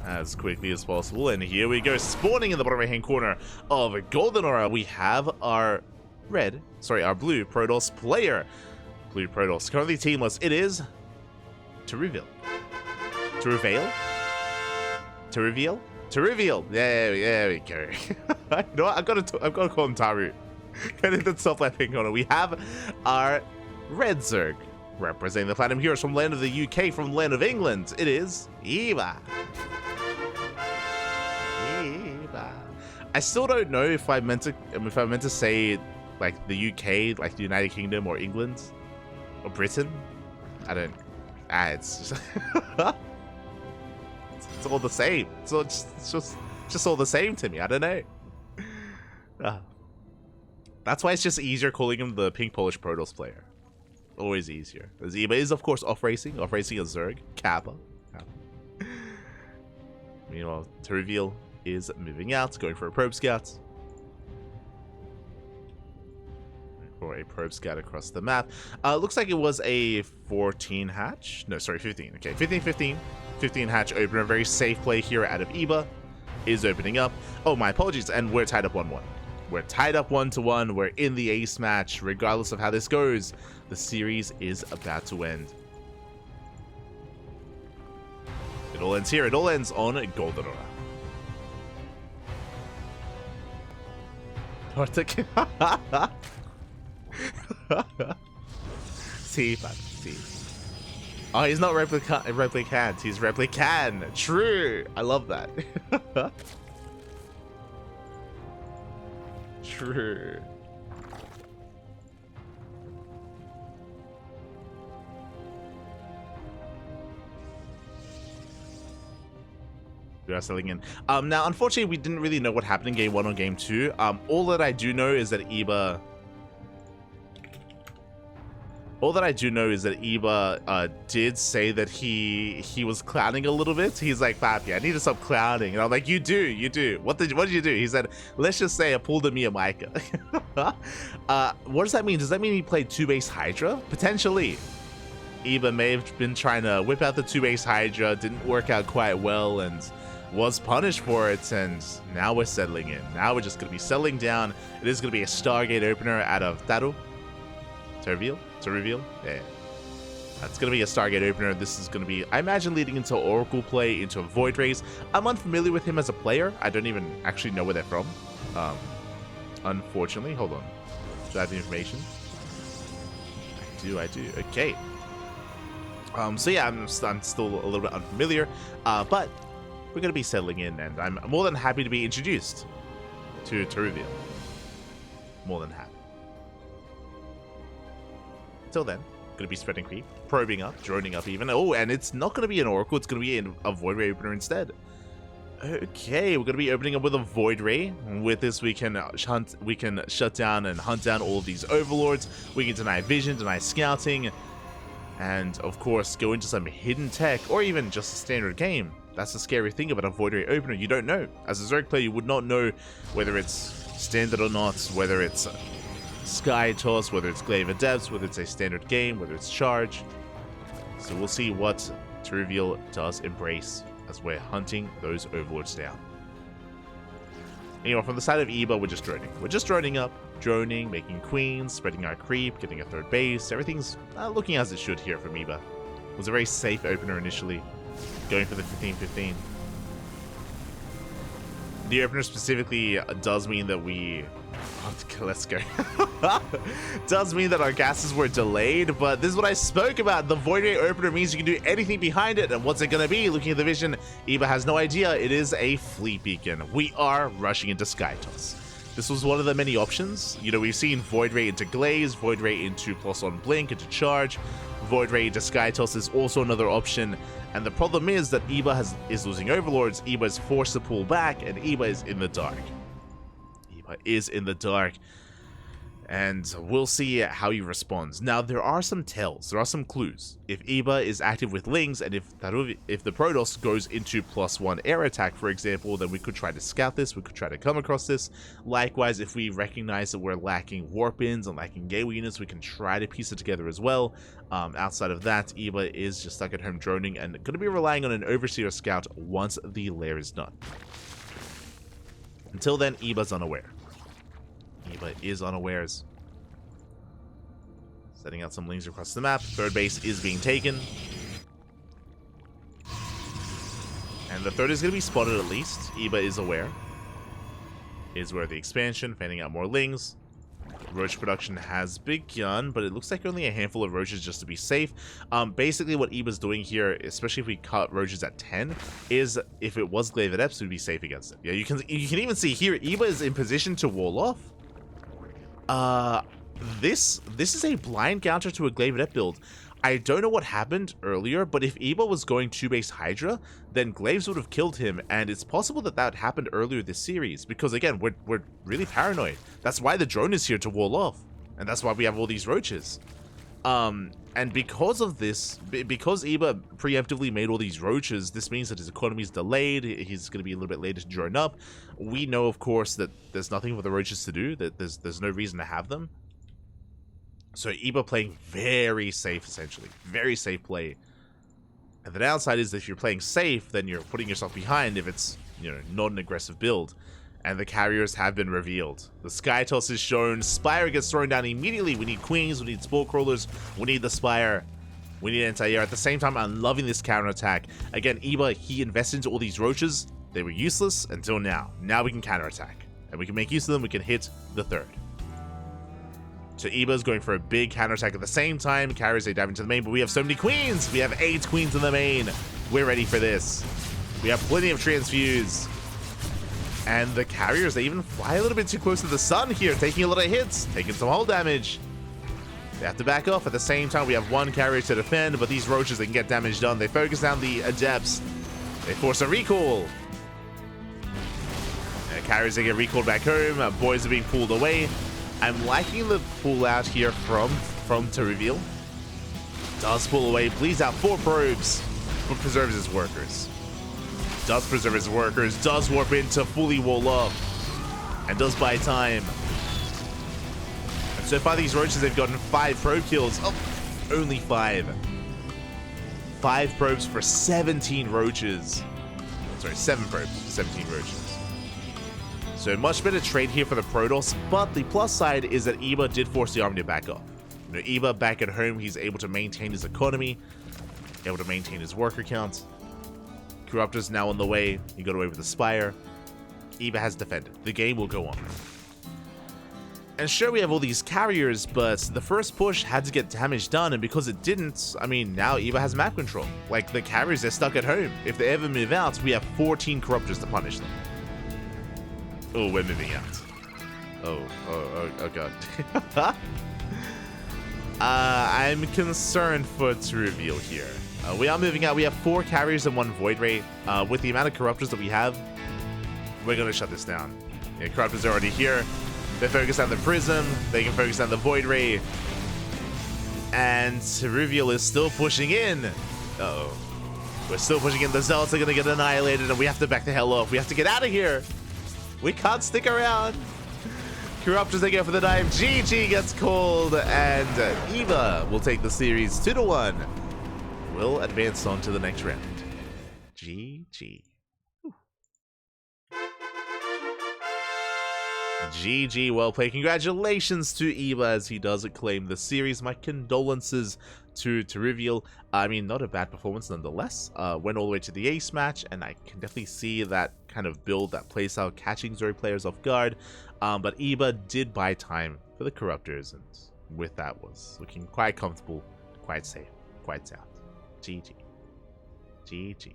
as quickly as possible. And here we go, spawning in the bottom right hand corner of Golden Aura, we have our blue Protoss player. Blue Protoss, currently teamless. It is Turaviel. Turaviel. There we go. You know what? I've got to call him Taru. Getting the top left hand corner, we have our red Zerg, representing the Platinum Heroes from land of the UK, from land of England. It is Eva. I still don't know if I meant to say like the UK, like the United Kingdom, or England, or Britain. I don't. It's just it's all the same. It's just all the same to me. I don't know. That's why it's just easier calling him the pink Polish Protoss player. Always easier. Eva is of course off racing a Zerg, Kappa. Meanwhile, Turaviel is moving out, going for a probe scout. For a probe scout across the map. Looks like it was a 14 hatch. No, sorry, 15. Okay, 15 hatch opener. Very safe play here out of Eba. Is opening up. Oh, my apologies. And we're tied up 1-1. We're tied up 1-1. We're in the ace match. Regardless of how this goes, the series is about to end. It all ends here. It all ends on Golden Aura. See. Oh, he's not replicant. He's replican. True. I love that. True. We are selling in. Now, unfortunately, we didn't really know what happened in game 1 or game 2. All that I do know is that Eba did say that he was clowning a little bit. He's like, Papi, I need to stop clowning. And I'm like, you do. What did you do? He said, let's just say I pulled a Mia Micah. What does that mean? Does that mean he played 2-base Hydra? Potentially. Eba may have been trying to whip out the 2-base Hydra, didn't work out quite well, and was punished for it, and now we're settling in. Now we're just going to be settling down. It is going to be a Stargate opener out of Turaviel? Yeah. That's going to be a Stargate opener. This is going to be, I imagine, leading into Oracle play, into a Void Rays. I'm unfamiliar with him as a player. I don't even actually know where they're from. Unfortunately. Hold on. Do I have the information? I do. Okay. So yeah, I'm still a little bit unfamiliar, but we're going to be settling in, and I'm more than happy to be introduced to Turaviel. More than happy. Until then, going to be spreading creep, probing up, droning up even. Oh, and it's not going to be an Oracle, it's going to be a Void Ray opener instead. Okay, we're going to be opening up with a Void Ray. With this, we can shut down and hunt down all of these Overlords. We can deny vision, deny scouting, and of course go into some hidden tech, or even just a standard game. That's the scary thing about a Void Ray opener. You don't know. As a Zerg player, you would not know whether it's standard or not, whether it's Sky Toss, whether it's Glaive of Depths, whether it's a standard game, whether it's charge. So we'll see what Turaviel does embrace as we're hunting those Overlords down. Anyway, from the side of Eba, we're just droning. We're just droning up, droning, making queens, spreading our creep, getting a third base. Everything's looking as it should here from Eba. It was a very safe opener initially, going for the 15-15. The opener specifically does mean that we... let's go. Does mean that our gases were delayed, but this is what I spoke about. The Void Ray opener means you can do anything behind it, and what's it going to be? Looking at the vision, Eba has no idea. It is a fleet beacon. We are rushing into Sky Toss. This was one of the many options. You know, we've seen Void Ray into Glaze, Void Ray into +1 Blink, into Charge. Void Ray into Sky Toss is also another option. And the problem is that Eba is losing Overlords. Eba is forced to pull back, and Eba is in the dark. Eba is in the dark. And we'll see how he responds. Now, there are some tells, there are some clues. If Eba is active with Lings, and if the Protoss goes into +1 air attack, for example, then we could try to scout this, we could try to come across this. Likewise, if we recognize that we're lacking warp-ins and lacking gateway units, we can try to piece it together as well. Outside of that, Eba is just stuck at home droning and going to be relying on an Overseer scout once the lair is done. Until then, Eba's unaware. Eba is unawares. Setting out some Lings across the map. Third base is being taken. And the third is going to be spotted at least. Eba is aware. Is where the expansion, fanning out more Lings. Roach production has begun, but it looks like only a handful of roaches just to be safe. Basically what Eba's doing here, especially if we cut roaches at 10, is if it was Glaive Adepts, we'd be safe against it. Yeah, you can even see here, Eba is in position to wall off. This is a blind counter to a Glaive Adept build. I don't know what happened earlier, but if Eba was going 2-base Hydra, then Glaives would have killed him, and it's possible that that happened earlier this series, because again, we're really paranoid. That's why the drone is here to wall off, and that's why we have all these roaches. And because of this, because Eba preemptively made all these roaches, this means that his economy is delayed, he's going to be a little bit later to drone up. We know, of course, that there's nothing for the roaches to do, that there's no reason to have them. So Eba playing very safe, essentially. Very safe play. And the downside is that if you're playing safe, then you're putting yourself behind if it's, you know, not an aggressive build. And the carriers have been revealed. The Sky Toss is shown. Spire gets thrown down immediately. We need Queens, we need Spore Crawlers, we need the Spire. We need anti-air. At the same time, I'm loving this counterattack. Again, Eba, he invested into all these roaches. They were useless until now. Now we can counterattack. And we can make use of them, we can hit the third. So Eba's going for a big counterattack at the same time. Carriers, they dive into the main, but we have so many queens. We have 8 queens in the main. We're ready for this. We have plenty of transfuse. And the carriers, they even fly a little bit too close to the sun here, taking a lot of hits, taking some hull damage. They have to back off. At the same time, we have 1 carrier to defend, but these roaches, they can get damage done. They focus down the adepts. They force a recall. And carriers, they get recalled back home. Boys are being pulled away. I'm liking the pull out here from Turaviel. Does pull away, bleeds out 4 probes, but preserves his workers. Does preserve his workers, does warp in to fully wall up, and does buy time. And so far these roaches, they've gotten 5 probe kills. Oh, only 5. 5 probes for 17 roaches. Sorry, 7 probes for 17 roaches. So much better trade here for the Protoss, but the plus side is that Eba did force the army to back off. You know, Eba back at home, he's able to maintain his economy, able to maintain his worker count. Corruptor's now on the way, he got away with the Spire. Eba has defended. The game will go on. And sure, we have all these carriers, but the first push had to get damage done, and because it didn't, I mean, now Eba has map control. Like, the carriers, they're stuck at home. If they ever move out, we have 14 Corruptors to punish them. Oh, we're moving out. Oh god. I'm concerned for Turaviel here. We are moving out. We have 4 carriers and 1 Void Ray. With the amount of Corruptors that we have, we're going to shut this down. Yeah, Corruptors are already here. They focus on the Prism. They can focus on the Void Ray. And Turaviel is still pushing in. Uh-oh. We're still pushing in. The Zealots are going to get annihilated, and we have to back the hell off. We have to get out of here. We can't stick around. Corruptors, they go for the dive. GG gets called, and Eba will take the series 2-1. We'll advance on to the next round. GG. GG, well played. Congratulations to Eba as he does claim the series. My condolences to Turaviel. I mean, not a bad performance nonetheless. Went all the way to the ace match, and I can definitely see that kind of build, that playstyle, catching Zori players off guard. But Eba did buy time for the Corruptors, and with that was looking quite comfortable, quite safe, quite sound. GG. GG.